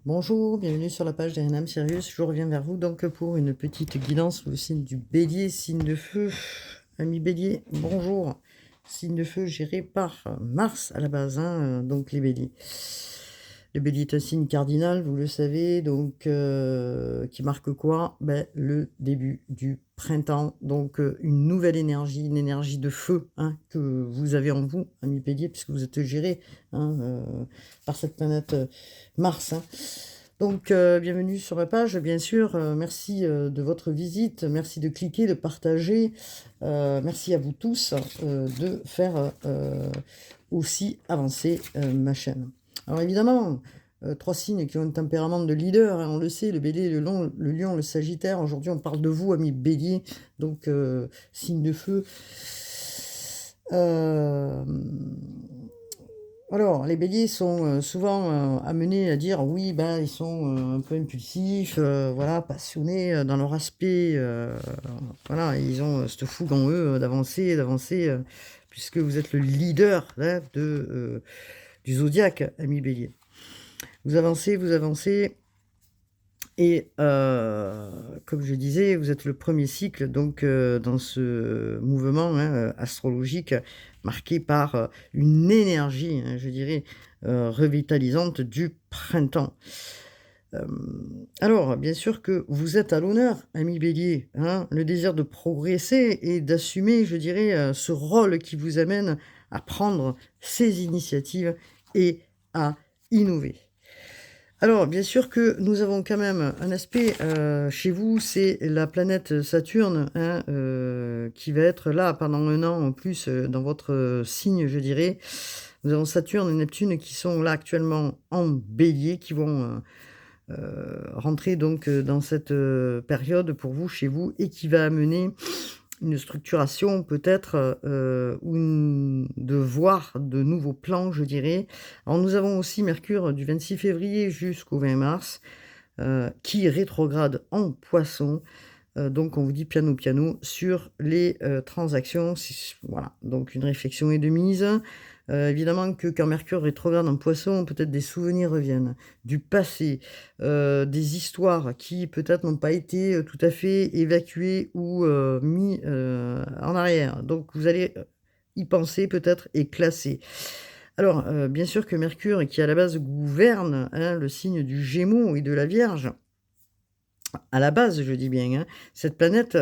Bonjour, bienvenue sur la page d'Ariane Sirius. Je reviens vers vous donc pour une petite guidance pour le signe du Bélier, signe de feu. Ami Bélier, bonjour. Signe de feu géré par Mars à la base, donc les Béliers. Le Bélier est un signe cardinal, vous le savez, donc qui marque quoi? Le début du printemps, donc une nouvelle énergie, une énergie de feu que vous avez en vous, ami Bélier, puisque vous êtes géré par cette planète Mars. Donc, bienvenue sur ma page, bien sûr. Merci de votre visite, merci de cliquer, de partager. Merci à vous tous de faire aussi avancer ma chaîne. Alors évidemment, 3 signes qui ont un tempérament de leader, on le sait, le Bélier, le Lion, le Sagittaire. Aujourd'hui, on parle de vous, amis Bélier, donc signe de feu. Alors, les béliers sont souvent amenés à dire oui, ils sont un peu impulsifs, voilà, passionnés dans leur aspect, voilà, ils ont cette fougue en eux d'avancer, puisque vous êtes le leader du zodiaque, ami bélier. Vous avancez, et comme je disais, vous êtes le premier cycle, donc dans ce mouvement astrologique marqué par une énergie, je dirais, revitalisante du printemps. Alors, bien sûr que vous êtes à l'honneur, ami Bélier, le désir de progresser et d'assumer, je dirais, ce rôle qui vous amène à prendre ces initiatives et à innover. Alors, bien sûr que nous avons quand même un aspect chez vous, c'est la planète Saturne, qui va être là pendant 1 an en plus dans votre signe, je dirais. Nous avons Saturne et Neptune qui sont là actuellement en Bélier, qui vont rentrer donc dans cette période pour vous, chez vous, et qui va amener une structuration peut-être ou de voir de nouveaux plans, je dirais. Alors nous avons aussi Mercure du 26 février jusqu'au 20 mars qui rétrograde en Poisson. Donc on vous dit piano sur les transactions. Voilà, donc une réflexion est de mise. Évidemment que quand Mercure rétrograde en Poisson, peut-être des souvenirs reviennent du passé, des histoires qui peut-être n'ont pas été tout à fait évacuées ou mis en arrière. Donc vous allez y penser peut-être et classer. Alors, bien sûr que Mercure, qui à la base gouverne le signe du Gémeaux et de la Vierge, à la base, je dis bien, cette planète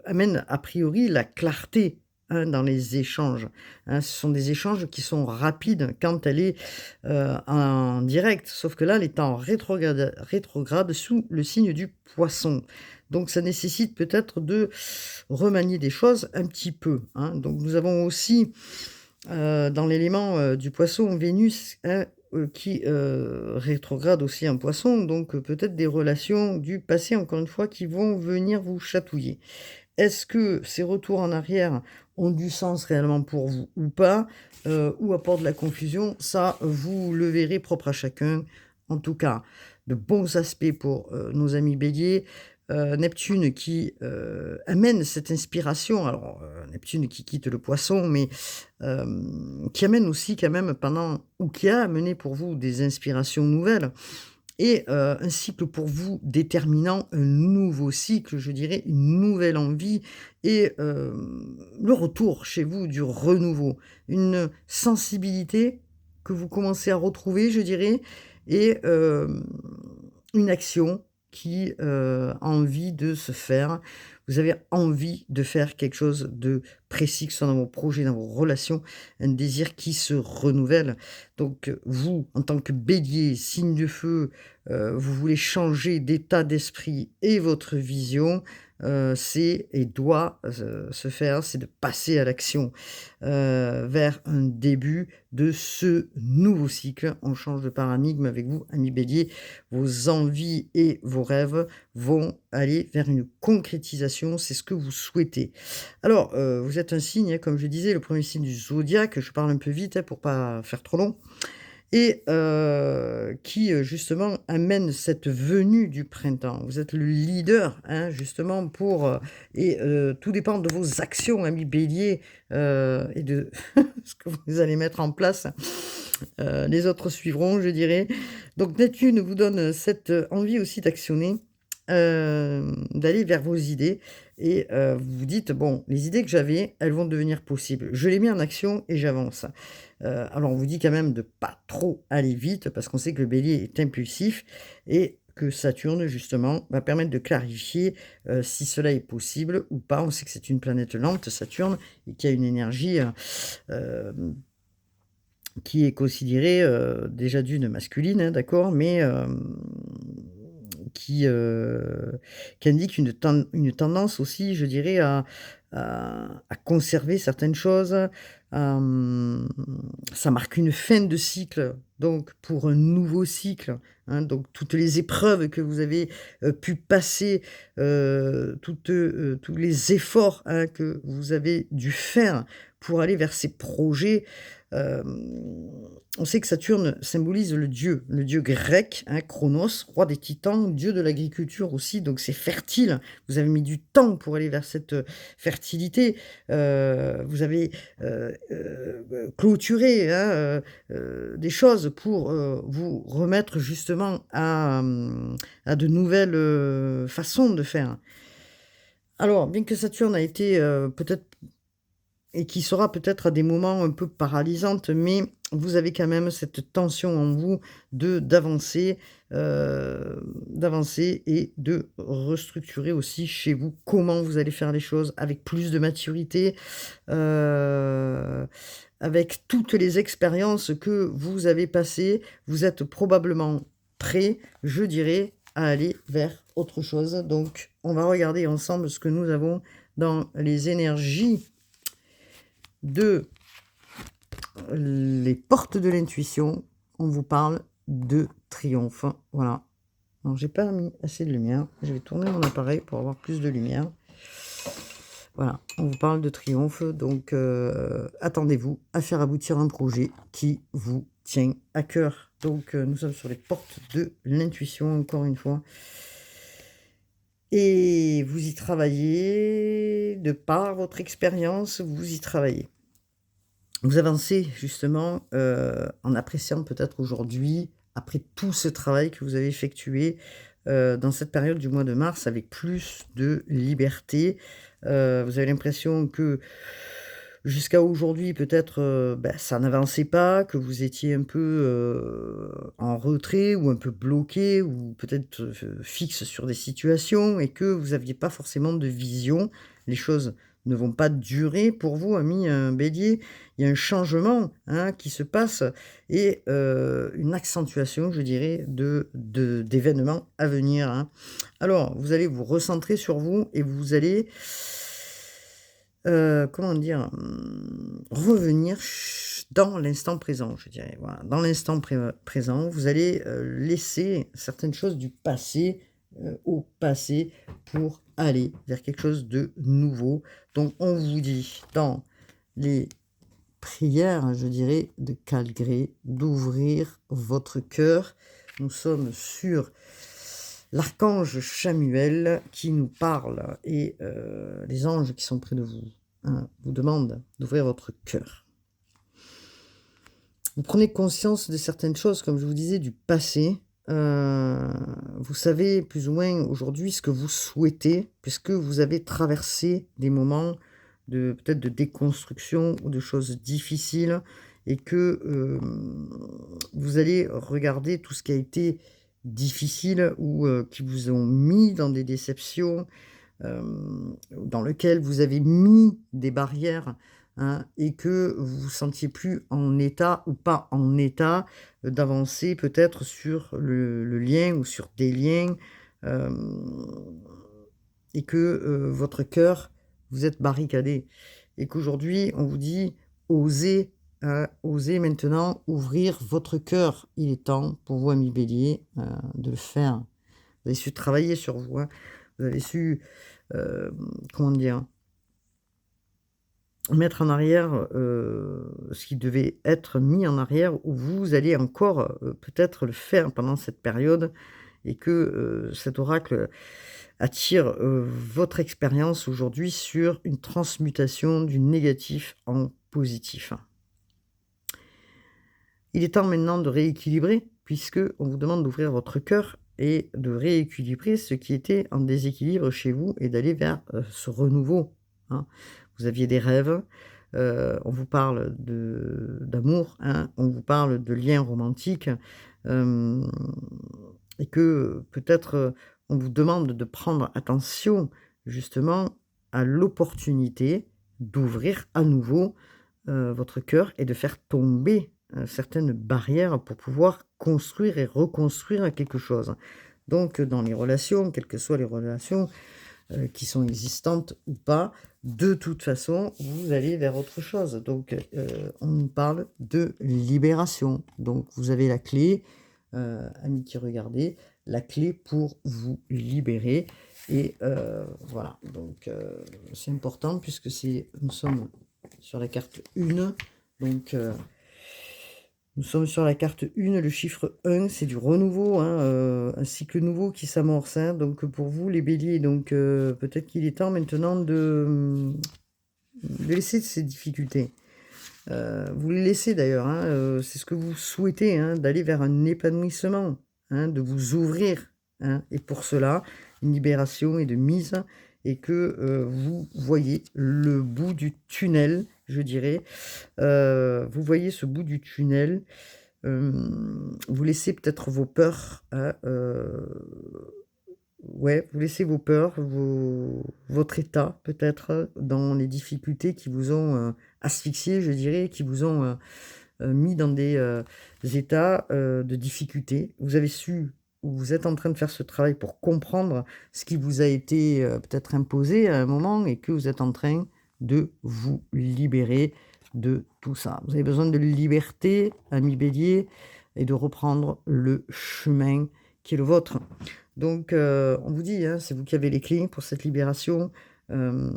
amène a priori la clarté, dans les échanges, Ce sont des échanges qui sont rapides quand elle est, en direct, sauf que là, elle est en rétrograde sous le signe du Poisson. Donc ça nécessite peut-être de remanier des choses un petit peu, Donc nous avons aussi, dans l'élément, du Poisson, Vénus, qui rétrograde aussi en Poisson, donc peut-être des relations du passé, encore une fois, qui vont venir vous chatouiller. Est-ce que ces retours en arrière ont du sens réellement pour vous ou pas, ou apportent de la confusion? Ça, vous le verrez, propre à chacun. En tout cas, de bons aspects pour nos amis Bélier. Neptune qui amène cette inspiration, alors Neptune qui quitte le Poisson, mais qui amène aussi quand même ou qui a amené pour vous des inspirations nouvelles et un cycle pour vous déterminant, un nouveau cycle, je dirais, une nouvelle envie et le retour chez vous du renouveau. Une sensibilité que vous commencez à retrouver, je dirais, et une action qui a envie de se faire. Vous avez envie de faire quelque chose de précis, que ce soit dans vos projets, dans vos relations, un désir qui se renouvelle. Donc vous, en tant que Bélier, signe de feu, vous voulez changer d'état d'esprit et votre vision, c'est et doit se faire, c'est de passer à l'action, vers un début de ce nouveau cycle. On change de paradigme avec vous, ami Bélier. Vos envies et vos rêves vont aller vers une concrétisation, c'est ce que vous souhaitez. Alors, vous êtes un signe, comme je disais, le premier signe du zodiaque, je parle un peu vite, pour pas faire trop long et qui, justement amène cette venue du printemps. Vous êtes le leader, justement pour, tout dépend de vos actions, ami Bélier, et de ce que vous allez mettre en place Les autres suivront, je dirais. Donc Neptune vous donne cette, envie aussi d'actionner, d'aller vers vos idées et vous vous dites: «Bon, les idées que j'avais, elles vont devenir possibles. Je les mets en action et j'avance». Alors on vous dit quand même de pas trop aller vite parce qu'on sait que le Bélier est impulsif et que Saturne justement va permettre de clarifier, si cela est possible ou pas. On sait que c'est une planète lente, Saturne, et qui a une énergie, qui est considérée, déjà d'une masculine, hein, d'accord, mais qui, qui indique une tendance aussi, je dirais, à conserver certaines choses, ça marque une fin de cycle, donc pour un nouveau cycle, hein, donc toutes les épreuves que vous avez, pu passer, tous les efforts, hein, que vous avez dû faire pour aller vers ces projets. On sait que Saturne symbolise le dieu grec, hein, Chronos, roi des titans, dieu de l'agriculture aussi, donc c'est fertile. Vous avez mis du temps pour aller vers cette, fertilité. Vous avez, clôturé, hein, des choses pour, vous remettre justement à de nouvelles, façons de faire. Alors, bien que Saturne a été, peut-être et qui sera peut-être à des moments un peu paralysantes, mais vous avez quand même cette tension en vous de d'avancer et de restructurer aussi chez vous comment vous allez faire les choses avec plus de maturité, heu, avec toutes les expériences que vous avez passées. Vous êtes probablement prêt, je dirais, à aller vers autre chose. Donc on va regarder ensemble ce que nous avons dans les énergies de les portes de l'intuition, on vous parle de triomphe. Voilà. Alors j'ai pas mis assez de lumière. Je vais tourner mon appareil pour avoir plus de lumière. Voilà, on vous parle de triomphe, donc attendez-vous à faire aboutir un projet qui vous tient à cœur. Donc nous sommes sur les portes de l'intuition, encore une fois. Et vous y travaillez, de par votre expérience, vous y travaillez. Vous avancez justement, en appréciant peut-être aujourd'hui, après tout ce travail que vous avez effectué, dans cette période du mois de mars avec plus de liberté. Vous avez l'impression que jusqu'à aujourd'hui peut-être, ça n'avançait pas, que vous étiez un peu, en retrait ou un peu bloqué ou peut-être, fixe sur des situations et que vous aviez pas forcément de vision. Les choses ne vont pas durer pour vous, ami, Bélier. Il y a un changement, hein, qui se passe et une accentuation, je dirais, d'événements à venir, hein. Alors, vous allez vous recentrer sur vous et vous allez, comment dire? Revenir dans l'instant présent, je dirais, voilà. Dans l'instant présent, vous allez, laisser certaines choses du passé, au passé pour aller vers quelque chose de nouveau. Donc on vous dit dans les prière, je dirais, de Calgré, d'ouvrir votre cœur. Nous sommes sur l'archange Chamuel qui nous parle et les anges qui sont près de vous, hein, vous demandent d'ouvrir votre cœur. Vous prenez conscience de certaines choses, comme je vous disais, du passé. Vous savez plus ou moins aujourd'hui ce que vous souhaitez, puisque vous avez traversé des moments de peut-être de déconstruction ou de choses difficiles et que, vous allez regarder tout ce qui a été difficile ou, qui vous ont mis dans des déceptions, dans lequel vous avez mis des barrières, hein, et que vous vous sentiez plus en état ou pas en état, d'avancer peut-être sur le lien ou sur des liens, hem et que, votre cœur, vous êtes barricadé et qu'aujourd'hui on vous dit: «Osez, osez maintenant ouvrir votre cœur». Il est temps pour vous, ami Bélier, de le faire. Vous avez su travailler sur vous, hein. Vous avez su, comment dire? Mettre en arrière, ce qui devait être mis en arrière ou vous allez encore, peut-être le faire pendant cette période et que, cet oracle attire, votre expérience aujourd'hui sur une transmutation du négatif en positif. Il est temps maintenant de rééquilibrer, puisque on vous demande d'ouvrir votre cœur et de rééquilibrer ce qui était en déséquilibre chez vous et d'aller vers, ce renouveau, hein. Vous aviez des rêves, on vous parle d'amour, hein, on vous parle de liens romantiques, hem et que, peut-être, on vous demande de prendre attention justement à l'opportunité d'ouvrir à nouveau, votre cœur et de faire tomber, certaines barrières pour pouvoir construire et reconstruire quelque chose. Donc, dans les relations, quelles que soient les relations, qui sont existantes ou pas, de toute façon, vous allez vers autre chose. Donc, on nous parle de libération. Donc vous avez la clé, amis qui regardez, la clé pour vous libérer et voilà. Donc, c'est important puisque nous sommes sur la carte 1, donc nous sommes sur la carte 1, le chiffre 1, c'est du renouveau, hein, un cycle nouveau qui s'amorce, hein. Donc pour vous les béliers, donc peut-être qu'il est temps maintenant de laisser ces difficultés. Vous les laissez d'ailleurs, hein, c'est ce que vous souhaitez, hein, d'aller vers un épanouissement, hein, de vous ouvrir, hein, et pour cela, une libération et de mise et que, vous voyez le bout du tunnel, je dirais. Vous voyez ce bout du tunnel, vous laissez peut-être vos peurs, hein, ouais, vous laissez vos peurs, votre état peut-être, dans les difficultés qui vous ont, asphyxié, je dirais, qui vous ont, mis dans des, états, de difficulté. Vous avez su ou vous êtes en train de faire ce travail pour comprendre ce qui vous a été, peut-être imposé à un moment et que vous êtes en train de vous libérer de tout ça. Vous avez besoin de liberté, ami Bélier, et de reprendre le chemin qui est le vôtre. Donc, on vous dit, hein, c'est vous qui avez les clés pour cette libération. Hem,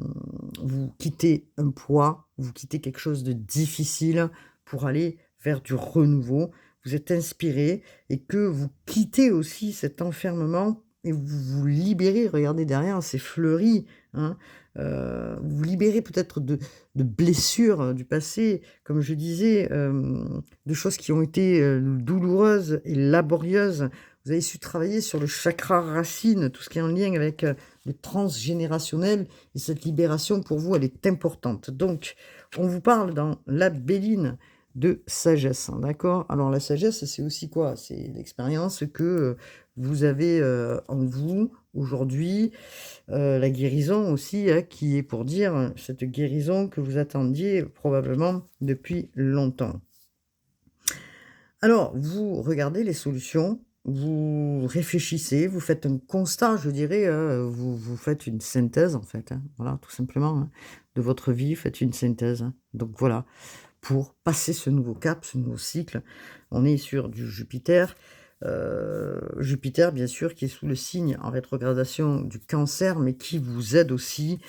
Vous quittez un poids, vous quittez quelque chose de difficile pour aller vers du renouveau. Vous êtes inspiré et que vous quittez aussi cet enfermement et vous vous libérez. Regardez derrière, c'est fleuri, hein. Vous vous libérez peut-être de blessures, du passé, comme je disais, de choses qui ont été, douloureuses et laborieuses. Vous avez su travailler sur le chakra racine, tout ce qui est en lien avec, le transgénérationnel et cette libération pour vous, elle est importante. Donc, on vous parle dans la Béline de sagesse, hein, d'accord? Alors la sagesse, c'est aussi quoi? C'est l'expérience que, vous avez, en vous aujourd'hui, la guérison aussi, hein, qui est pour dire, cette guérison que vous attendiez probablement depuis longtemps. Alors, vous regardez les solutions, vous réfléchissez, vous faites un constat, je dirais, vous faites une synthèse en fait, hein, voilà, tout simplement, hein, de votre vie, faites une synthèse, hein. Donc voilà, pour passer ce nouveau cap, ce nouveau cycle, on est sur du Jupiter. Jupiter, bien sûr, qui est sous le signe en rétrogradation du Cancer, mais qui vous aide aussi,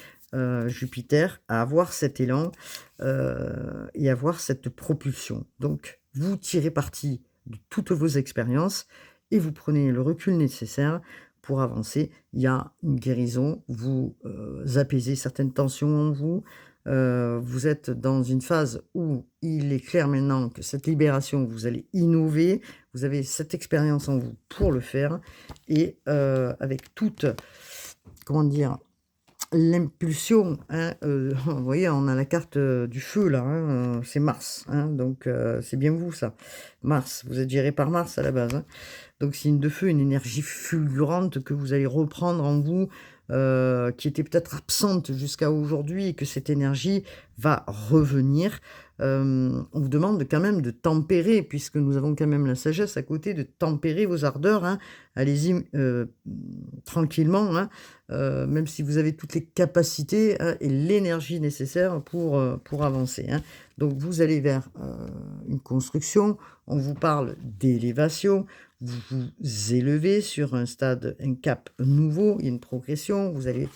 Jupiter, à avoir cet élan, et avoir cette propulsion. Donc vous tirez parti de toutes vos expériences et vous prenez le recul nécessaire pour avancer. Il y a une guérison, vous, apaisez certaines tensions en vous, vous êtes dans une phase où il est clair maintenant que cette libération, vous allez innover, vous avez cette expérience en vous pour le faire et avec toute, comment dire? L'impulsion, hein, vous voyez, on a la carte, du feu là, hein, c'est Mars, hein, donc c'est bien vous ça. Mars, vous êtes géré par Mars à la base, hein. Donc signe de feu, une énergie fulgurante que vous allez reprendre en vous, qui était peut-être absente jusqu'à aujourd'hui et que cette énergie va revenir. On vous demande quand même de tempérer, puisque nous avons quand même la sagesse à côté, de tempérer vos ardeurs, hein. Allez-y, tranquillement, hein, même si vous avez toutes les capacités, hein, et l'énergie nécessaire pour avancer, hein. Donc vous allez vers, une construction, on vous parle d'élévation, vous vous élevez sur un stade, un cap nouveau, il y a une progression, vous allez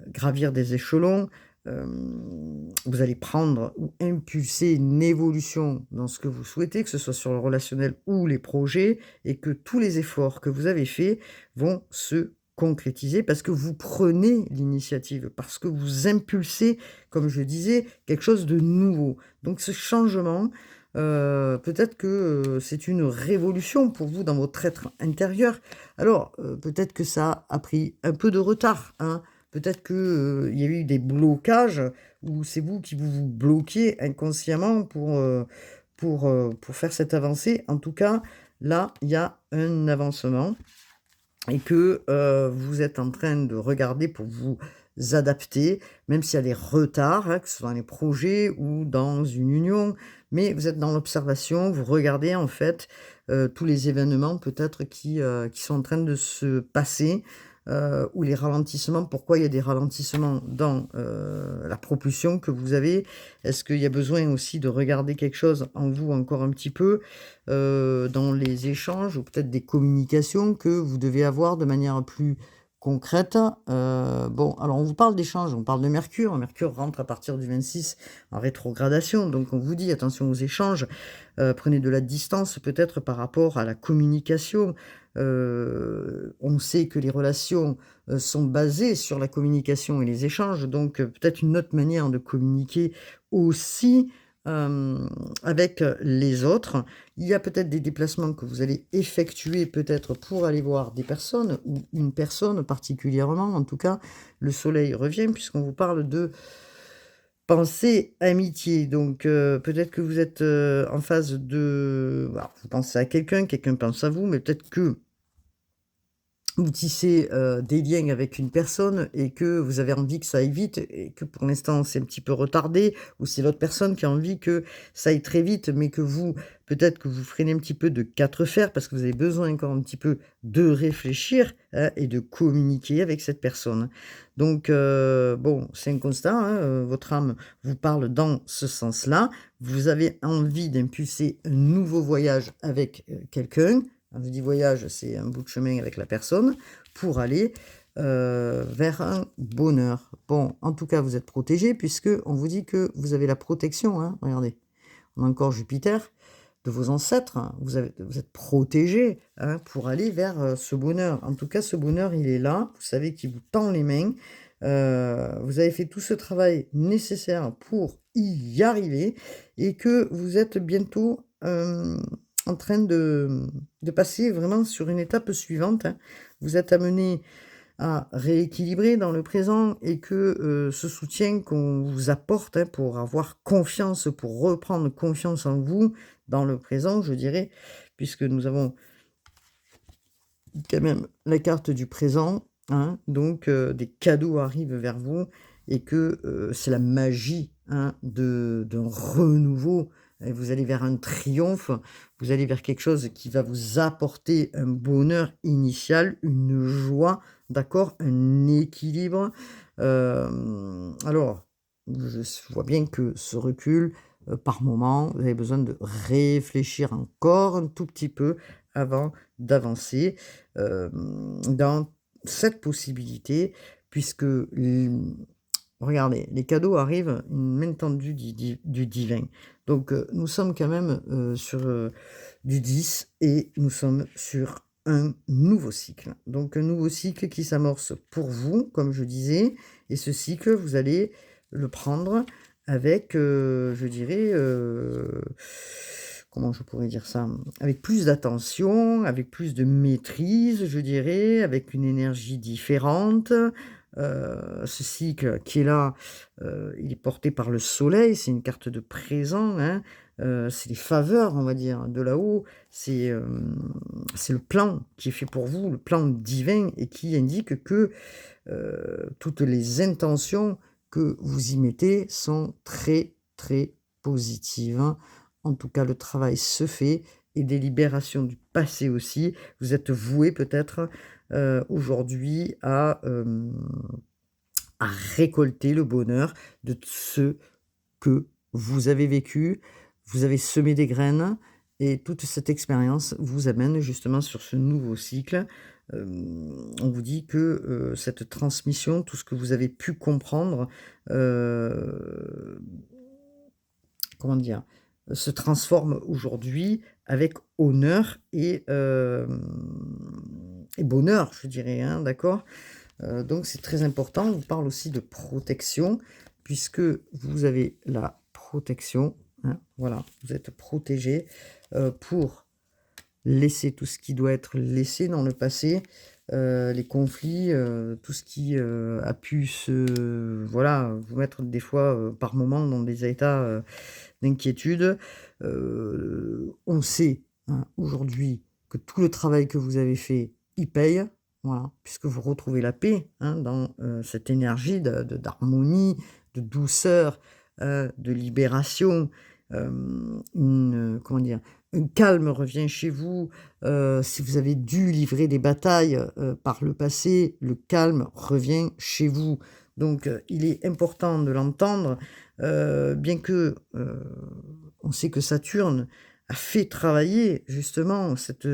gravir des échelons, vous allez prendre ou impulser une évolution dans ce que vous souhaitez, que ce soit sur le relationnel ou les projets et que tous les efforts que vous avez faits vont se concrétiser parce que vous prenez l'initiative, parce que vous impulsez, comme je disais, quelque chose de nouveau. Donc ce changement, peut-être que, c'est une révolution pour vous dans votre être intérieur. Alors, peut-être que ça a pris un peu de retard, hein. Peut-être que, il y a eu des blocages ou c'est vous qui vous bloquez inconsciemment pour faire cette avancée. En tout cas, là, il y a un avancement et que, vous êtes en train de regarder pour vous adapter, même s'il y a des retards, hein, que ce soit dans les projets ou dans une union. Mais vous êtes dans l'observation, vous regardez en fait, tous les événements peut-être qui sont en train de se passer, ou les ralentissements. Pourquoi il y a des ralentissements dans, la propulsion que vous avez? Est-ce qu'il y a besoin aussi de regarder quelque chose en vous encore un petit peu? Dans les échanges ou peut-être des communications que vous devez avoir de manière plus concrète. Bon, alors on vous parle d'échanges, on parle de Mercure. Mercure rentre à partir du 26 en rétrogradation, donc on vous dit attention aux échanges, prenez de la distance peut-être par rapport à la communication. On sait que les relations, sont basées sur la communication et les échanges, donc peut-être une autre manière de communiquer aussi, hem, avec, les autres. Il y a peut-être des déplacements que vous allez effectuer peut-être pour aller voir des personnes ou une personne particulièrement. En tout cas, le soleil revient puisqu'on vous parle de pensée amitié. Donc, peut-être que vous êtes, en phase de alors vous pensez à quelqu'un, quelqu'un pense à vous, mais peut-être que vous tissez, des liens avec une personne et que vous avez envie que ça aille vite et que pour l'instant c'est un petit peu retardé ou c'est l'autre personne qui a envie que ça aille très vite, mais que vous, peut-être que vous freinez un petit peu de 4 fers parce que vous avez besoin encore un petit peu de réfléchir, hein, et de communiquer avec cette personne. Donc, bon, c'est un constat, hein, votre âme vous parle dans ce sens-là. Vous avez envie d'impulser un nouveau voyage avec, quelqu'un. Quand je dis voyage, c'est un bout de chemin avec la personne pour aller, vers un bonheur. Bon, en tout cas, vous êtes protégé puisque on vous dit que vous avez la protection, hein. Regardez, on a encore Jupiter de vos ancêtres, hein. Vous êtes protégé, hein, pour aller vers, ce bonheur. En tout cas, ce bonheur, il est là. Vous savez qu'il vous tend les mains. Vous avez fait tout ce travail nécessaire pour y arriver et que vous êtes bientôt, en train de passer vraiment sur une étape suivante, hein. Vous êtes amené à rééquilibrer dans le présent et que, ce soutien qu'on vous apporte, hein, pour avoir confiance, pour reprendre confiance en vous dans le présent, je dirais, puisque nous avons quand même la carte du présent, hein, donc des cadeaux arrivent vers vous et que, c'est la magie, hein, d'un renouveau et vous allez vers un triomphe, vous allez vers quelque chose qui va vous apporter un bonheur initial, une joie, d'accord? Un équilibre. Alors, je vois bien que ce recul, par moment, vous avez besoin de réfléchir encore un tout petit peu avant d'avancer dans cette possibilité puisque regardez, les cadeaux arrivent, une main tendue du divin. Donc, nous sommes quand même, sur, du 10 et nous sommes sur un nouveau cycle. Donc un nouveau cycle qui s'amorce pour vous, comme je disais et ce cycle, vous allez le prendre avec, je dirais, comment je pourrais dire ça? Avec plus d'attention, avec plus de maîtrise, je dirais, avec une énergie différente. Ce cycle qui est là, il est porté par le soleil, c'est une carte de présent, hein, c'est les faveurs, on va dire, de là-haut. C'est le plan qui est fait pour vous, le plan divin et qui indique que, toutes les intentions que vous y mettez sont très, très positives, hein. En tout cas, le travail se fait et des libérations du passé aussi. Vous êtes voué peut-être, aujourd'hui à récolter le bonheur de ce que vous avez vécu. Vous avez semé des graines et toute cette expérience vous amène justement sur ce nouveau cycle. On vous dit que, cette transmission, tout ce que vous avez pu comprendre, heu, comment dire? Se transforme aujourd'hui avec honneur et bonheur, je dirais, hein, d'accord? Donc c'est très important. On vous parle aussi de protection puisque vous avez la protection, hein, voilà, vous êtes protégé pour laisser tout ce qui doit être laissé dans le passé, les conflits, tout ce qui, a pu se voilà, vous mettre des fois, par moments dans des états, d'inquiétude. On sait, hein, aujourd'hui que tout le travail que vous avez fait, il paye, voilà, puisque vous retrouvez la paix, hein, dans, cette énergie d'harmonie, de douceur, de libération, comment dire? Un calme revient chez vous, si vous avez dû livrer des batailles, par le passé, le calme revient chez vous. Donc, il est important de l'entendre, bien que, on sait que Saturne a fait travailler justement cette,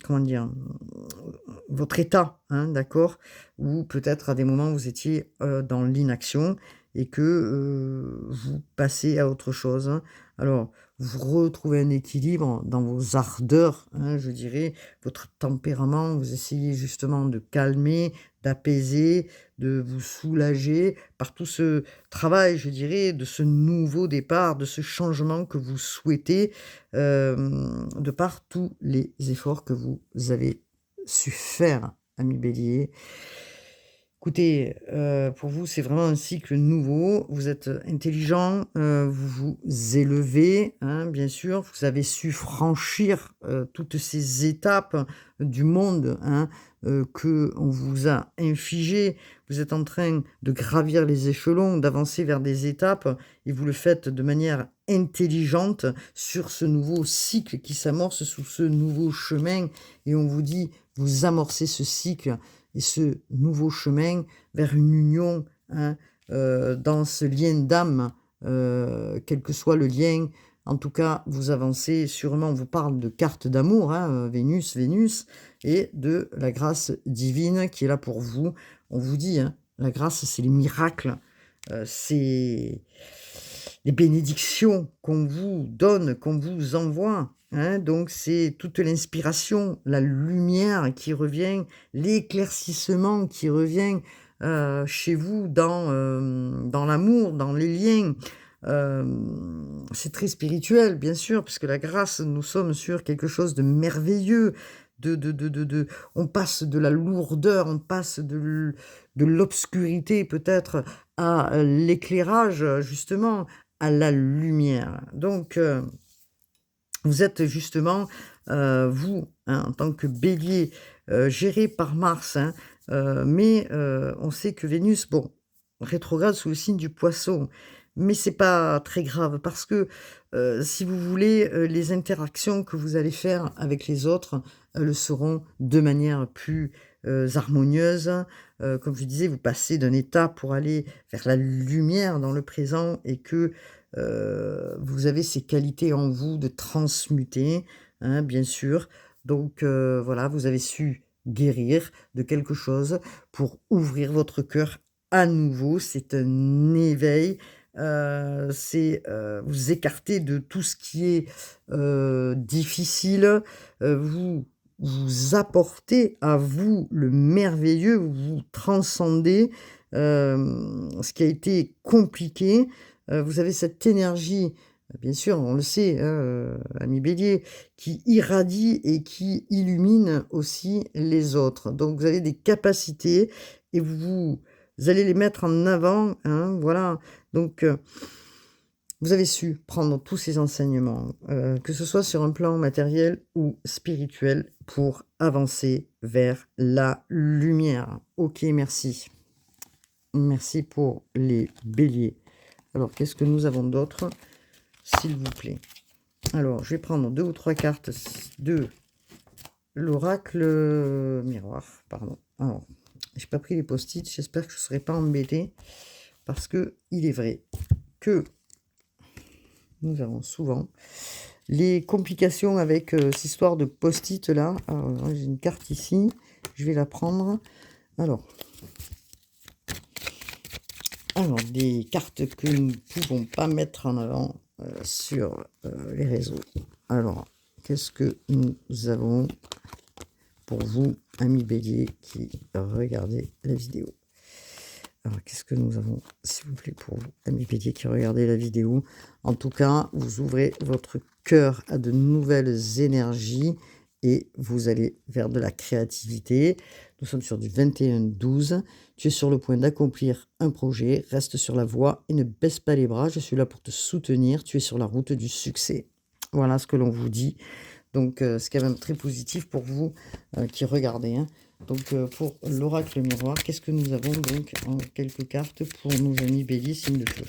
comment dire? Votre état, hein, d'accord? Ou peut-être à des moments vous étiez, dans l'inaction et que, vous passez à autre chose, hein. Alors, vous retrouvez un équilibre dans vos ardeurs, hein, je dirais, votre tempérament, vous essayez justement de calmer, d'apaiser, de vous soulager par tout ce travail, je dirais, de ce nouveau départ, de ce changement que vous souhaitez, de par tous les efforts que vous avez su faire, ami Bélier. Écoutez, pour vous, c'est vraiment un cycle nouveau. Vous êtes intelligent, vous vous élevez, hein, bien sûr. Vous avez su franchir, toutes ces étapes du monde, hein, qu'on vous a infligées. Vous êtes en train de gravir les échelons, d'avancer vers des étapes et vous le faites de manière intelligente sur ce nouveau cycle qui s'amorce sous ce nouveau chemin et on vous dit: «Vous amorcez ce cycle et ce nouveau chemin vers une union, hein, dans ce lien d'âme, quel que soit le lien. En tout cas, vous avancez sûrement, on vous parle de carte d'amour, hein, Vénus et de la grâce divine qui est là pour vous. On vous dit, hein, la grâce, c'est les miracles, c'est les bénédictions qu'on vous donne, qu'on vous envoie, hein. Donc c'est toute l'inspiration, la lumière qui revient, l'éclaircissement qui revient, chez vous dans l'amour, dans les liens. C'est très spirituel, bien sûr, puisque la grâce, nous sommes sur quelque chose de merveilleux, on passe de la lourdeur, on passe de l'obscurité peut-être à l'éclairage, justement, à la lumière. Donc, vous êtes justement, vous, hein, en tant que Bélier, géré par Mars, hein, mais on sait que Vénus, bon, rétrograde sous le signe du Poisson, mais c'est pas très grave parce que, si vous voulez, les interactions que vous allez faire avec les autres, le seront de manière plus, harmonieuse. Comme je disais, vous passez d'un état pour aller vers la lumière dans le présent et que, vous avez ces qualités en vous de transmuter, hein, bien sûr. Donc, voilà, vous avez su guérir de quelque chose pour ouvrir votre cœur à nouveau. C'est un éveil, c'est, vous écarter de tout ce qui est, difficile, vous apportez à vous le merveilleux, vous transcendez, ce qui a été compliqué. Vous avez cette énergie, bien sûr, on le sait, hein, ami Bélier, qui irradie et qui illumine aussi les autres. Donc vous avez des capacités et vous allez les mettre en avant, hein, voilà. Donc, vous avez su prendre tous ces enseignements, que ce soit sur un plan matériel ou spirituel, pour avancer vers la lumière. OK, merci. Merci pour les béliers. Alors, qu'est-ce que nous avons d'autre, s'il vous plaît? Alors, je vais prendre 2 ou 3 cartes de l'oracle miroir, pardon. Alors, j'ai pas pris les post-it, j'espère que je ne serai pas embêtée, parce que il est vrai que nous avons souvent les complications avec cette histoire de post-it là. Alors, j'ai une carte ici, je vais la prendre. Alors, des cartes que nous ne pouvons pas mettre en avant sur les réseaux. Alors, qu'est-ce que nous avons pour vous, amis bélier qui regardez la vidéo? Alors, qu'est-ce que nous avons, s'il vous plaît, pour vous, amis béliers qui regardez la vidéo? En tout cas, vous ouvrez votre cœur à de nouvelles énergies et vous allez vers de la créativité. Nous sommes sur du 21-12. Tu es sur le point d'accomplir un projet. Reste sur la voie et ne baisse pas les bras. Je suis là pour te soutenir. Tu es sur la route du succès. Voilà ce que l'on vous dit. Donc, c'est quand même très positif pour vous qui regardez, hein. Donc, pour l'oracle miroir, qu'est-ce que nous avons donc en quelques cartes pour nos amis bélier, signe de feu?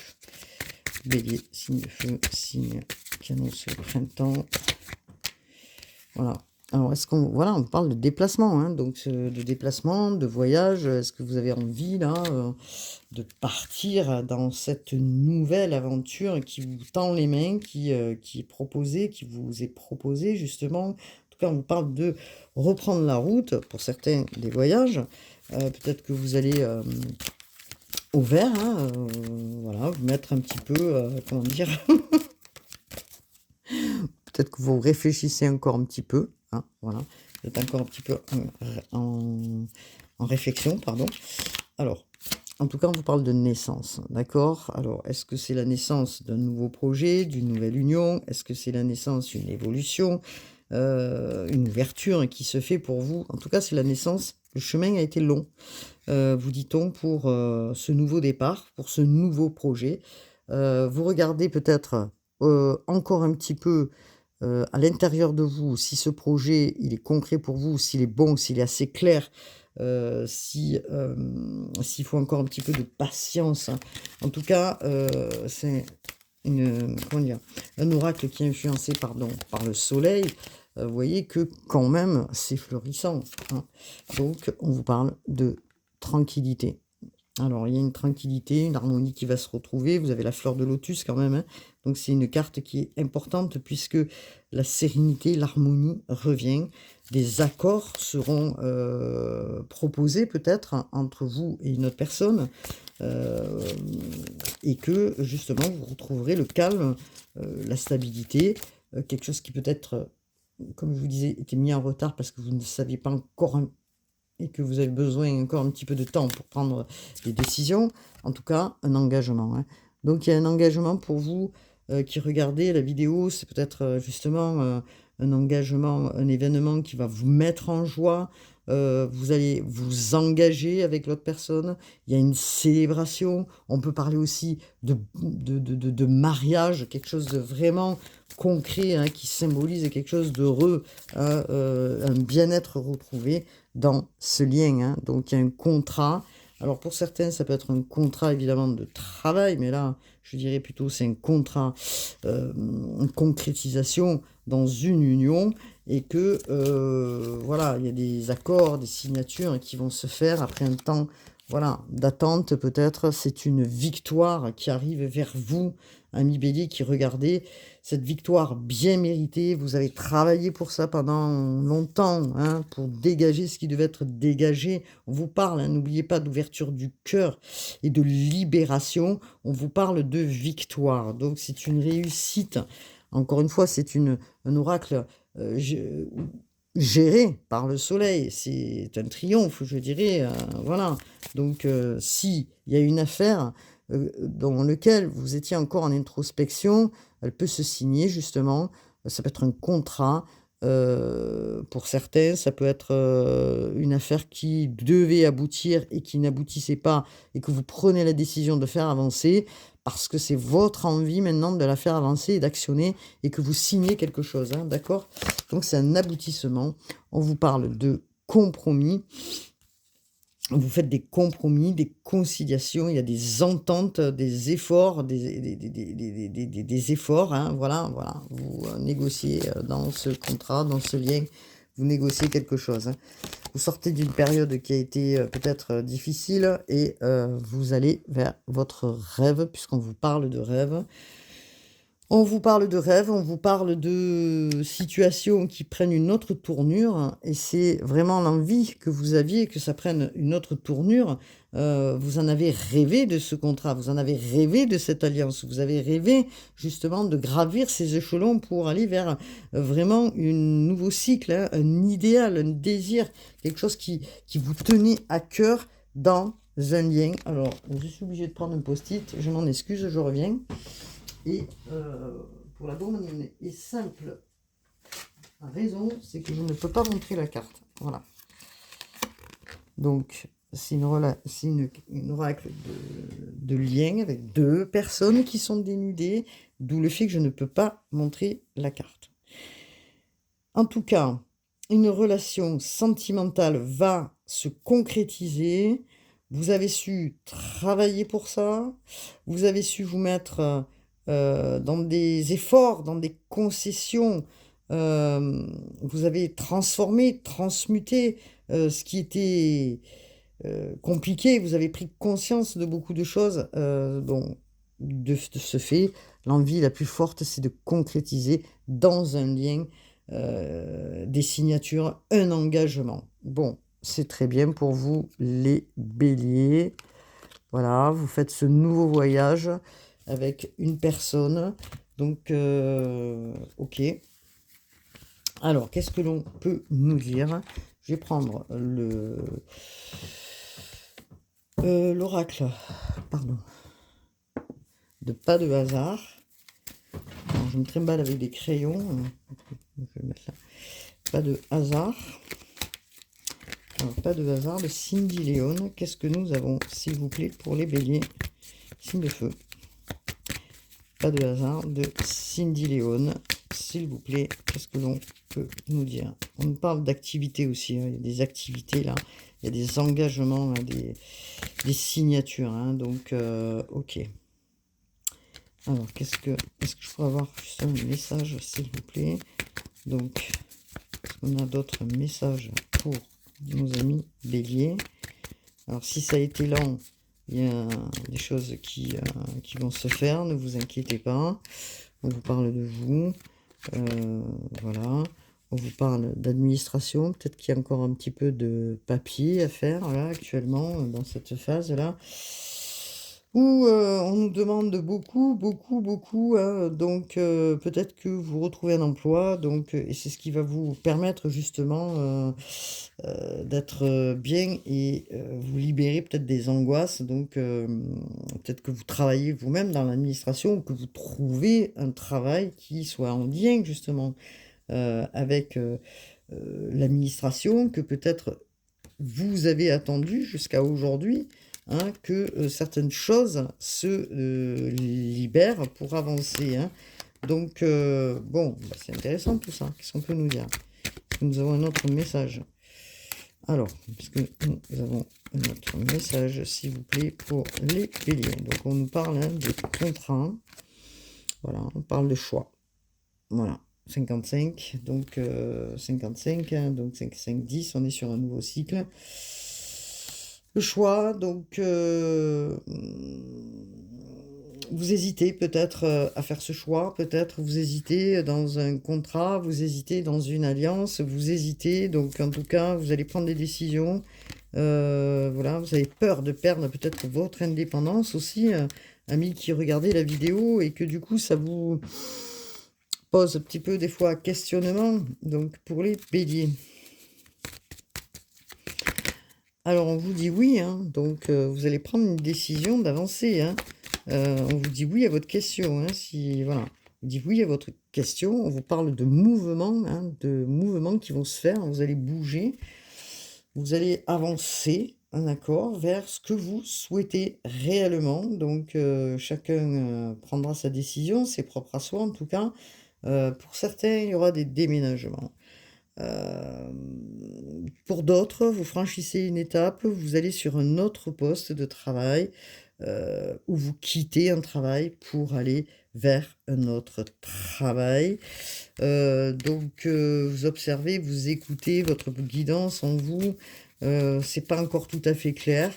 Bélier, signe de feu, signe qui annonce le printemps. Voilà. Alors, est-ce qu'on... Voilà, on parle de déplacement, hein, donc de déplacement, de voyage. Est-ce que vous avez envie, là, de partir dans cette nouvelle aventure qui vous tend les mains, qui est proposée, qui vous est proposée, justement? En tout cas, on vous parle de reprendre la route, pour certains, des voyages. Peut-être que vous allez au vert, hein, voilà, vous mettre un petit peu, comment dire, peut-être que vous réfléchissez encore un petit peu, hein, voilà, vous êtes encore un petit peu en réflexion, pardon. Alors, en tout cas, on vous parle de naissance, d'accord? Alors, est-ce que c'est la naissance d'un nouveau projet, d'une nouvelle union? Est-ce que c'est la naissance d'une évolution, une ouverture qui se fait pour vous? En tout cas, c'est la naissance. Le chemin a été long, vous dit-on, pour ce nouveau départ, pour ce nouveau projet. Vous regardez peut-être encore un petit peu à l'intérieur de vous, si ce projet, il est concret pour vous, s'il est bon, s'il est assez clair, s'il faut encore un petit peu de patience, hein. En tout cas, c'est comment dire? Un oracle qui est influencé, pardon, par le soleil. Vous voyez que quand même, c'est florissant, hein. Donc, on vous parle de tranquillité. Alors, il y a une tranquillité, une harmonie qui va se retrouver. Vous avez la fleur de lotus quand même, hein. Donc, c'est une carte qui est importante puisque la sérénité, l'harmonie revient. Des accords seront proposés peut-être entre vous et une autre personne. Et que, justement, vous retrouverez le calme, la stabilité. Quelque chose qui peut-être, comme je vous disais, était mis en retard parce que vous ne saviez pas encore et que vous avez besoin encore un petit peu de temps pour prendre des décisions. En tout cas, un engagement, hein. Donc, il y a un engagement pour vous qui regardez la vidéo. C'est peut-être justement un engagement, un événement qui va vous mettre en joie. Vous allez vous engager avec l'autre personne. Il y a une célébration. On peut parler aussi de mariage, quelque chose de vraiment concret, hein, qui symbolise quelque chose d'heureux, hein, un bien-être retrouvé dans ce lien, hein. Donc, il y a un contrat. Alors, pour certains, ça peut être un contrat, évidemment, de travail, mais là, je dirais plutôt c'est un contrat, une concrétisation dans une union et que, voilà, il y a des accords, des signatures qui vont se faire après un temps, voilà, d'attente peut-être. C'est une victoire qui arrive vers vous, amis bélier, qui regardez. Cette victoire bien méritée, vous avez travaillé pour ça pendant longtemps, hein, pour dégager ce qui devait être dégagé. On vous parle, hein, n'oubliez pas, d'ouverture du cœur et de libération. On vous parle de victoire. Donc, c'est une réussite. Encore une fois, c'est un oracle géré par le soleil. C'est un triomphe, je dirais. Voilà. Donc, si il y a une affaire dans laquelle vous étiez encore en introspection, elle peut se signer justement. Ça peut être un contrat. Pour certains, ça peut être une affaire qui devait aboutir et qui n'aboutissait pas et que vous prenez la décision de faire avancer parce que c'est votre envie maintenant de la faire avancer et d'actionner et que vous signez quelque chose, hein, d'accord? Donc c'est un aboutissement. On vous parle de compromis. Vous faites des compromis, des conciliations, il y a des ententes, des efforts, des efforts, hein, voilà, voilà. Vous négociez dans ce contrat, dans ce lien, vous négociez quelque chose, hein. Vous sortez d'une période qui a été peut-être difficile et vous allez vers votre rêve, puisqu'on vous parle de rêve. On vous parle de rêves, on vous parle de situations qui prennent une autre tournure, hein, et c'est vraiment l'envie que vous aviez que ça prenne une autre tournure. Vous en avez rêvé de ce contrat, vous en avez rêvé de cette alliance, vous avez rêvé justement de gravir ces échelons pour aller vers vraiment un nouveau cycle, hein, un idéal, un désir, quelque chose qui vous tenait à cœur dans un lien. Alors, je suis obligée de prendre un post-it, je m'en excuse, je reviens. Et pour la bonne et simple raison, c'est que je ne peux pas montrer la carte. Voilà. Donc, c'est une oracle de lien avec deux personnes qui sont dénudées, d'où le fait que je ne peux pas montrer la carte. En tout cas, une relation sentimentale va se concrétiser. Vous avez su travailler pour ça. Vous avez su vous mettre dans des efforts, dans des concessions. Vous avez transformé, transmuté ce qui était compliqué. Vous avez pris conscience de beaucoup de choses. Bon, de ce fait, l'envie la plus forte, c'est de concrétiser dans un lien des signatures, un engagement. Bon, c'est très bien pour vous, les béliers. Voilà, vous faites ce nouveau voyage avec une personne. Donc, ok. Alors, qu'est-ce que l'on peut nous dire? Je vais prendre l'oracle, pardon, de pas de hasard. Alors, je me trimballe avec des crayons. Je vais mettre là. Pas de hasard. Alors, pas de hasard de Cindy Léon. Qu'est-ce que nous avons, s'il vous plaît, pour les béliers? Signe de feu. Pas de hasard de Cindy Léon. S'il vous plaît, qu'est-ce que l'on peut nous dire? On parle d'activités aussi. Hein. Il y a des activités là. Il y a des engagements, hein, des signatures. Hein. Donc, ok. Alors, est-ce que je pourrais avoir juste un message, s'il vous plaît? Donc, est-ce qu'on a d'autres messages pour nos amis béliers? Alors, si ça a été lent, il y a des choses qui vont se faire, ne vous inquiétez pas. On vous parle de vous. Voilà. On vous parle d'administration. Peut-être qu'il y a encore un petit peu de papier à faire là, actuellement, dans cette phase-là. Où on nous demande beaucoup, beaucoup, beaucoup. Hein, donc, peut-être que vous retrouvez un emploi. Donc, et c'est ce qui va vous permettre justement d'être bien et vous libérer peut-être des angoisses. Donc, peut-être que vous travaillez vous-même dans l'administration ou que vous trouvez un travail qui soit en lien justement avec l'administration, que peut-être vous avez attendu jusqu'à aujourd'hui, hein, que certaines choses se libèrent pour avancer. Hein. Donc, bon, bah, c'est intéressant tout ça. Qu'est-ce qu'on peut nous dire? Est-ce que nous avons un autre message? Alors, est-ce que nous avons un autre message, s'il vous plaît, pour les béliers? Donc, on nous parle hein, de contrat. Voilà, on parle de choix. Voilà. 55, donc 55, hein, donc 5, 5, 10, on est sur un nouveau cycle. Le choix, donc vous hésitez peut-être à faire ce choix, peut-être vous hésitez dans un contrat, vous hésitez dans une alliance, vous hésitez, donc en tout cas vous allez prendre des décisions, voilà, vous avez peur de perdre peut-être votre indépendance aussi, amis qui regardez la vidéo et que du coup ça vous pose un petit peu des fois questionnement, donc pour les béliers. Alors on vous dit oui, hein, donc vous allez prendre une décision d'avancer. Hein. On vous dit oui à votre question. Hein, si, voilà. On dit oui à votre question. On vous parle de mouvements, hein, de mouvements qui vont se faire. Vous allez bouger. Vous allez avancer, hein, d'accord, vers ce que vous souhaitez réellement. Donc chacun prendra sa décision, c'est propre à soi en tout cas. Pour certains, il y aura des déménagements. Pour d'autres, vous franchissez une étape, vous allez sur un autre poste de travail, ou vous quittez un travail pour aller vers un autre travail. Donc, vous observez, vous écoutez votre guidance en vous. C'est pas encore tout à fait clair,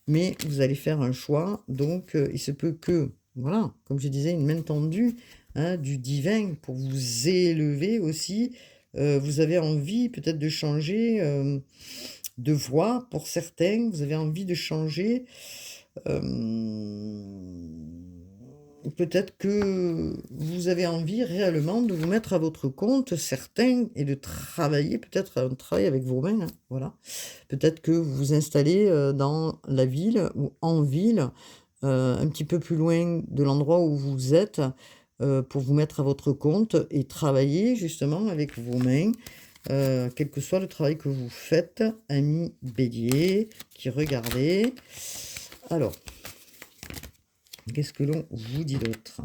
mais vous allez faire un choix. Donc, il se peut que, voilà, comme je disais, une main tendue hein, du divin pour vous élever aussi. Vous avez envie peut-être de changer de voie pour certains. Vous avez envie de changer peut-être que vous avez envie réellement de vous mettre à votre compte, certains, et de travailler peut-être un travail avec vos mains, hein, voilà. Peut-être que vous vous installez, dans la ville ou en ville, un petit peu plus loin de l'endroit où vous êtes, pour vous mettre à votre compte et travailler justement avec vos mains, quel que soit le travail que vous faites, ami Bélier, qui regardez. Alors, qu'est-ce que l'on vous dit d'autre?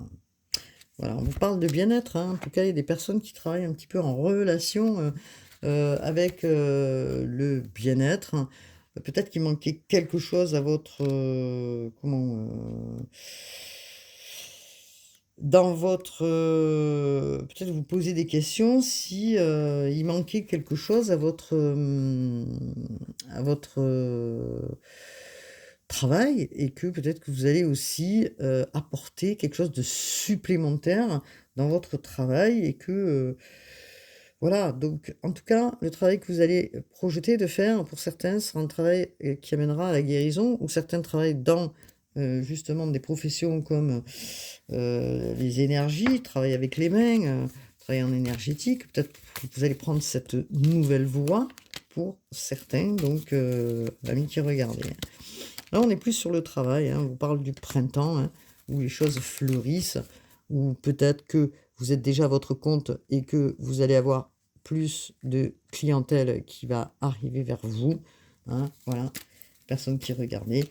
Voilà, on vous parle de bien-être, hein. En tout cas, il y a des personnes qui travaillent un petit peu en relation, avec, le bien-être. Peut-être qu'il manquait quelque chose à votre, dans votre, peut-être vous posez des questions si, il manquait quelque chose à votre, travail, et que peut-être que vous allez aussi, apporter quelque chose de supplémentaire dans votre travail, et que, voilà. Donc en tout cas, le travail que vous allez projeter de faire, pour certains, sera un travail, qui amènera à la guérison, ou certains travaillent dans, justement des professions comme, les énergies, travailler avec les mains, travailler en énergétique. Peut-être que vous allez prendre cette nouvelle voie pour certains, donc amis qui regardez. Là, on est plus sur le travail, hein. On vous parle du printemps, hein, où les choses fleurissent, ou peut-être que vous êtes déjà à votre compte et que vous allez avoir plus de clientèle qui va arriver vers vous, hein, voilà, personne qui regardait.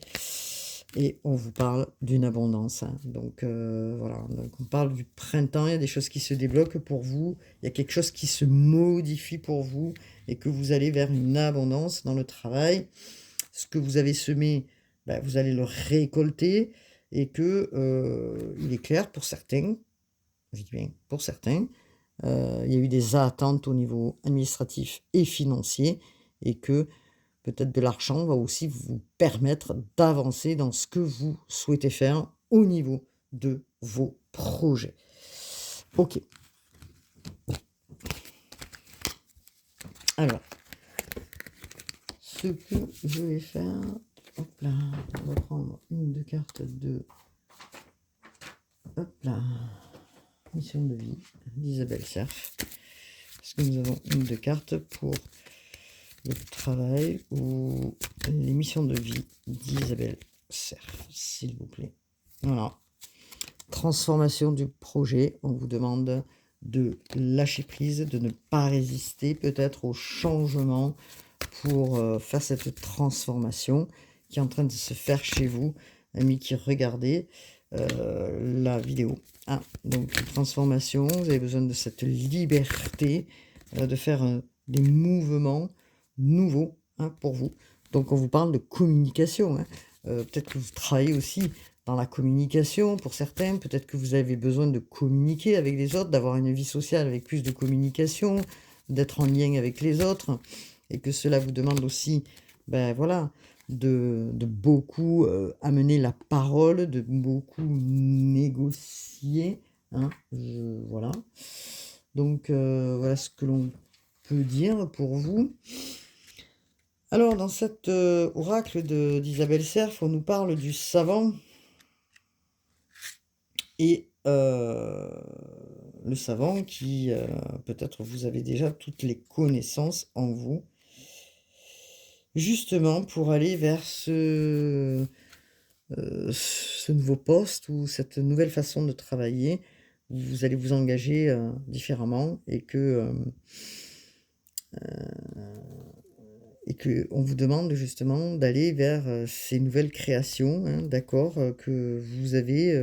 Et on vous parle d'une abondance, hein. Donc voilà, donc on parle du printemps, il y a des choses qui se débloquent pour vous, il y a quelque chose qui se modifie pour vous, et que vous allez vers une abondance dans le travail. Ce que vous avez semé, bah, vous allez le récolter, et que, il est clair pour certains, je dis bien pour certains, il y a eu des attentes au niveau administratif et financier, et que peut-être de l'argent va aussi vous permettre d'avancer dans ce que vous souhaitez faire au niveau de vos projets. OK. Alors, ce que je vais faire, hop là, on va prendre une ou deux cartes de, hop là, mission de vie d'Isabelle Cerf. Est-ce que nous avons une ou deux cartes pour le travail ou les missions de vie d'Isabelle Cerf, s'il vous plaît? Voilà. Transformation du projet, on vous demande de lâcher prise, de ne pas résister peut-être au changement pour faire cette transformation qui est en train de se faire chez vous, amis qui regardez la vidéo. Ah, donc transformation, vous avez besoin de cette liberté, de faire des mouvements nouveaux, hein, pour vous. Donc on vous parle de communication, hein. Peut-être que vous travaillez aussi dans la communication pour certains, peut-être que vous avez besoin de communiquer avec les autres, d'avoir une vie sociale avec plus de communication, d'être en lien avec les autres, et que cela vous demande aussi, ben voilà, de beaucoup amener la parole, de beaucoup négocier, hein, voilà. Donc voilà ce que l'on peut dire pour vous. Alors, dans cet oracle d'Isabelle Cerf, on nous parle du savant. Et le savant qui, peut-être vous avez déjà toutes les connaissances en vous, justement pour aller vers ce nouveau poste, ou cette nouvelle façon de travailler, où vous allez vous engager, différemment, et qu'on vous demande justement d'aller vers, ces nouvelles créations, hein, d'accord, que vous avez,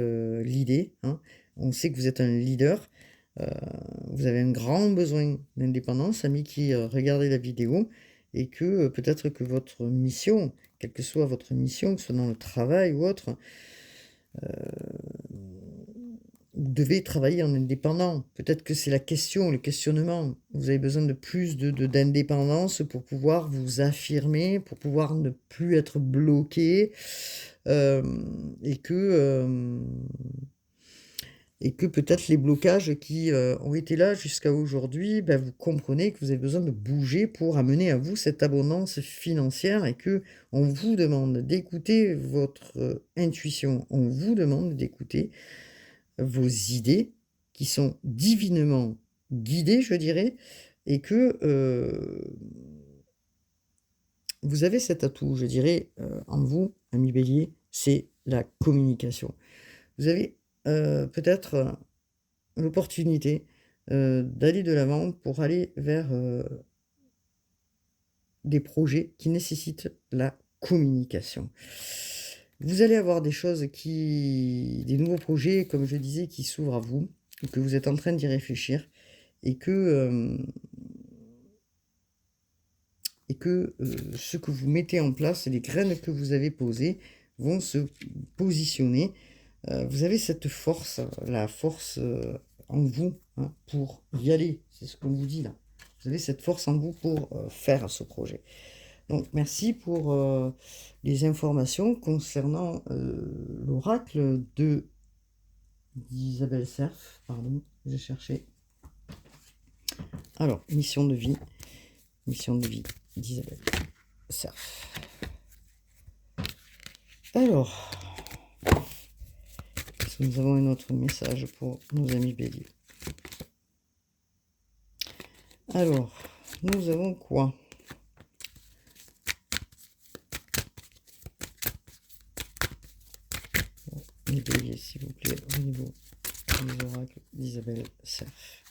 l'idée, hein. On sait que vous êtes un leader, heu, vous avez un grand besoin d'indépendance, amis qui, regardez la vidéo, et que, peut-être que votre mission, quelle que soit votre mission, que ce soit dans le travail ou autre, vous devez travailler en indépendant. Peut-être que c'est la question, le questionnement. Vous avez besoin de plus d'indépendance pour pouvoir vous affirmer, pour pouvoir ne plus être bloqué, et que peut-être les blocages qui, ont été là jusqu'à aujourd'hui, bah, vous comprenez que vous avez besoin de bouger pour amener à vous cette abondance financière, et que on vous demande d'écouter votre, intuition. On vous demande d'écouter vos idées qui sont divinement guidées, je dirais, et que, vous avez cet atout, je dirais, en vous, ami Bélier, c'est la communication. Vous avez, peut-être, l'opportunité, d'aller de l'avant pour aller vers, des projets qui nécessitent la communication. Vous allez avoir des nouveaux projets, comme je disais, qui s'ouvrent à vous, et que vous êtes en train d'y réfléchir et que ce que vous mettez en place et les graines que vous avez posées vont se positionner. Vous avez cette force, la force, en vous, hein, pour y aller. C'est ce qu'on vous dit là. Vous avez cette force en vous pour, faire ce projet. Donc merci pour, les informations concernant, l'oracle d'Isabelle Serf. Pardon, j'ai cherché. Alors, mission de vie d'Isabelle Serf. Alors, est-ce que nous avons un autre message pour nos amis Bélier? Alors, nous avons quoi? Les Béliers, s'il vous plaît, au niveau des oracles d'Isabelle Serf.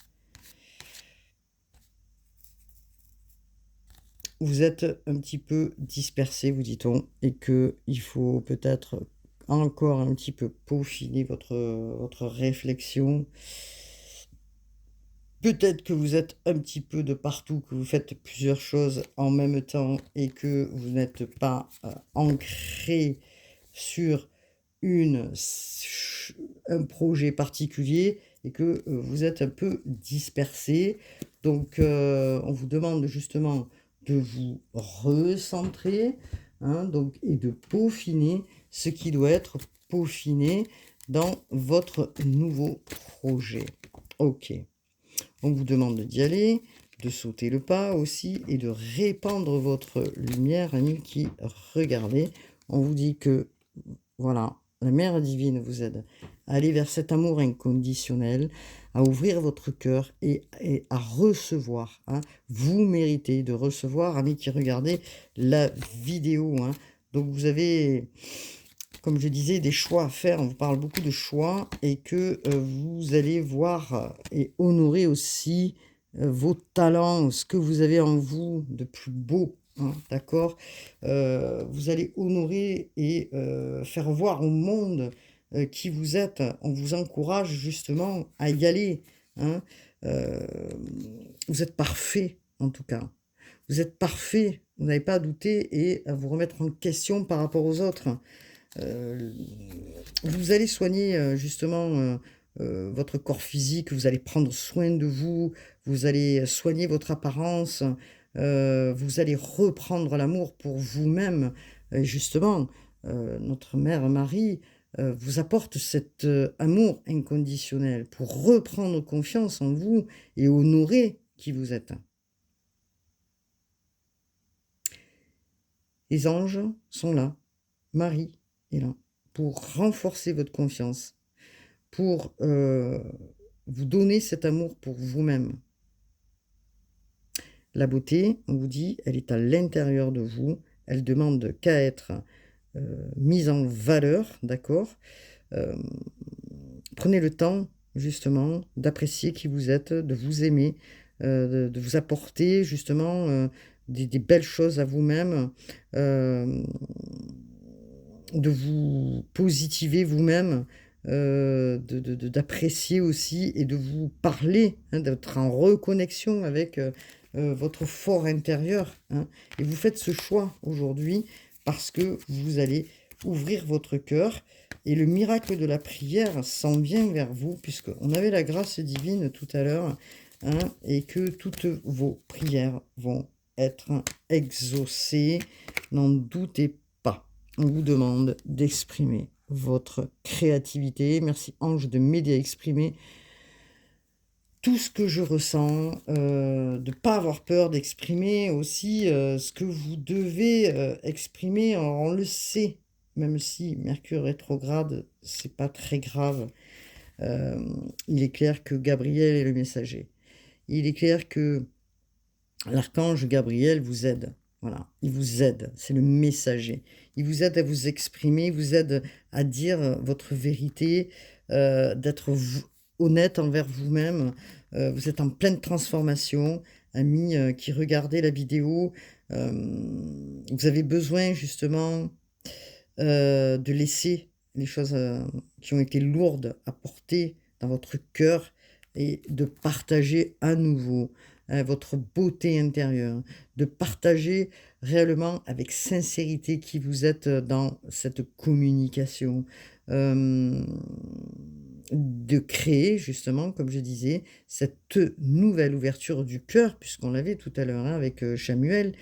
Vous êtes un petit peu dispersé, vous dit-on, et qu'il faut peut-être encore un petit peu peaufiner votre réflexion. Peut-être que vous êtes un petit peu de partout, que vous faites plusieurs choses en même temps et que vous n'êtes pas, ancré sur un projet particulier et que, vous êtes un peu dispersé. Donc, on vous demande justement de vous recentrer, hein, donc et de peaufiner ce qui doit être peaufiné dans votre nouveau projet. OK. On vous demande d'y aller, de sauter le pas aussi et de répandre votre lumière, amis qui regardez. On vous dit que, voilà, la mère divine vous aide à aller vers cet amour inconditionnel, à ouvrir votre cœur et à recevoir, hein. Vous méritez de recevoir, amis qui regardez la vidéo, hein. Donc vous avez, comme je disais, des choix à faire. On vous parle beaucoup de choix et que vous allez voir et honorer aussi vos talents, ce que vous avez en vous de plus beau. Hein, d'accord. Vous allez honorer et faire voir au monde qui vous êtes. On vous encourage justement à y aller. Hein. Euh, vous êtes parfait, en tout cas. Vous êtes parfait. Vous n'avez pas à douter et à vous remettre en question par rapport aux autres. Vous allez soigner justement votre corps physique, vous allez prendre soin de vous, vous allez soigner votre apparence, vous allez reprendre l'amour pour vous-même. Et justement, notre mère Marie vous apporte cet amour inconditionnel pour reprendre confiance en vous et honorer qui vous êtes. Les anges sont là, Marie est là, pour renforcer votre confiance, pour vous donner cet amour pour vous-même. La beauté, on vous dit, elle est à l'intérieur de vous, elle demande qu'à être mise en valeur, d'accord. Prenez le temps, justement, d'apprécier qui vous êtes, de vous aimer, de vous apporter, justement, des belles choses à vous-même, de vous positiver vous-même, d'apprécier aussi et de vous parler, hein, d'être en reconnexion avec votre fort intérieur. Hein. Et vous faites ce choix aujourd'hui parce que vous allez ouvrir votre cœur et le miracle de la prière s'en vient vers vous, puisqu'on avait la grâce divine tout à l'heure, hein, et que toutes vos prières vont être exaucées. N'en doutez pas. On vous demande d'exprimer votre créativité. Merci Ange de m'aider à exprimer tout ce que je ressens, de ne pas avoir peur d'exprimer aussi ce que vous devez exprimer. Alors, on le sait, même si Mercure rétrograde, c'est pas très grave. Il est clair que Gabriel est le messager. Il est clair que l'archange Gabriel vous aide. Voilà, il vous aide, c'est le messager. Il vous aide à vous exprimer, il vous aide à dire votre vérité, d'être honnête envers vous-même. Vous êtes en pleine transformation. Amis qui regardez la vidéo, vous avez besoin justement de laisser les choses qui ont été lourdes à porter dans votre cœur et de partager à nouveau votre beauté intérieure, de partager réellement avec sincérité qui vous êtes dans cette communication, euh, de créer justement, comme je disais, cette nouvelle ouverture du cœur, puisqu'on l'avait tout à l'heure hein, avec Samuel,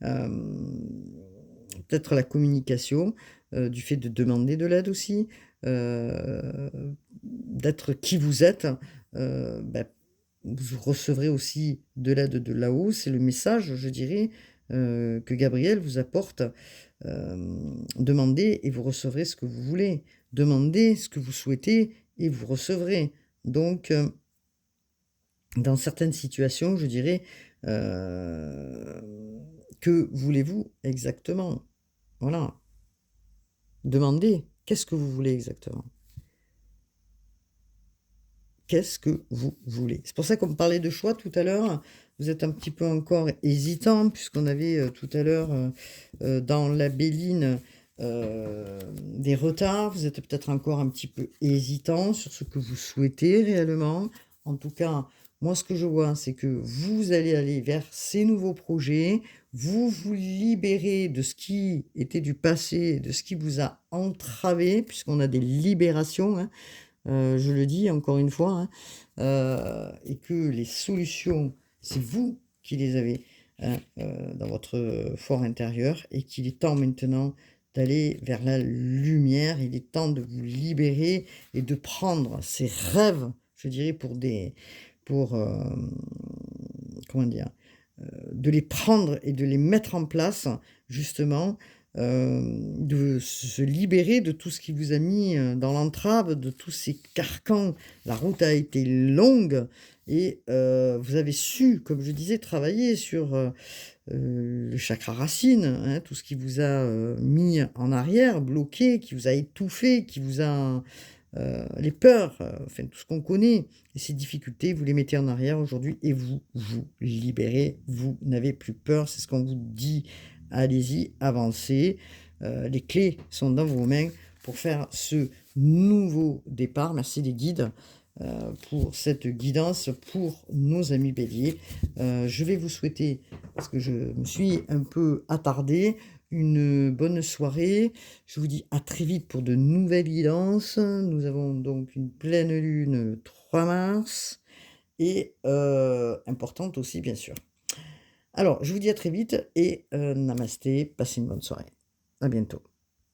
euh, peut-être la communication, du fait de demander de l'aide aussi, heu, d'être qui vous êtes, bah, vous recevrez aussi de l'aide de là-haut. C'est le message, je dirais, que Gabriel vous apporte. Demandez et vous recevrez ce que vous voulez. Demandez ce que vous souhaitez et vous recevrez. Donc, dans certaines situations, je dirais, que voulez-vous exactement? Voilà. Demandez, qu'est-ce que vous voulez exactement? Qu'est-ce que vous voulez? C'est pour ça qu'on me parlait de choix tout à l'heure. Vous êtes un petit peu encore hésitant puisqu'on avait, tout à l'heure, dans la Béline, des retards. Vous êtes peut-être encore un petit peu hésitant sur ce que vous souhaitez réellement. En tout cas, moi, ce que je vois, c'est que vous allez aller vers ces nouveaux projets. Vous vous libérez de ce qui était du passé, de ce qui vous a entravé, puisqu'on a des libérations, hein. Je le dis encore une fois, hein, et que les solutions, c'est vous qui les avez, hein, dans votre fort intérieur et qu'il est temps maintenant d'aller vers la lumière. Il est temps de vous libérer et de prendre ces rêves, je dirais pour, comment dire? De les prendre et de les mettre en place justement, de se libérer de tout ce qui vous a mis, dans l'entrave, de tous ces carcans. La route a été longue et vous avez su, comme je disais, travailler sur, le chakra racine, hein, tout ce qui vous a, mis en arrière, bloqué, qui vous a étouffé, qui vous a les peurs, enfin tout ce qu'on connaît et ces difficultés, vous les mettez en arrière aujourd'hui et vous vous libérez. Vous n'avez plus peur, c'est ce qu'on vous dit. Allez-y, avancez, les clés sont dans vos mains pour faire ce nouveau départ. Merci les guides, pour cette guidance pour nos amis béliers. Je vais vous souhaiter, parce que je me suis un peu attardée, une bonne soirée. Je vous dis à très vite pour de nouvelles guidances. Nous avons donc une pleine lune le 3 mars et importante aussi bien sûr. Alors je vous dis à très vite et namasté, passez une bonne soirée. À bientôt.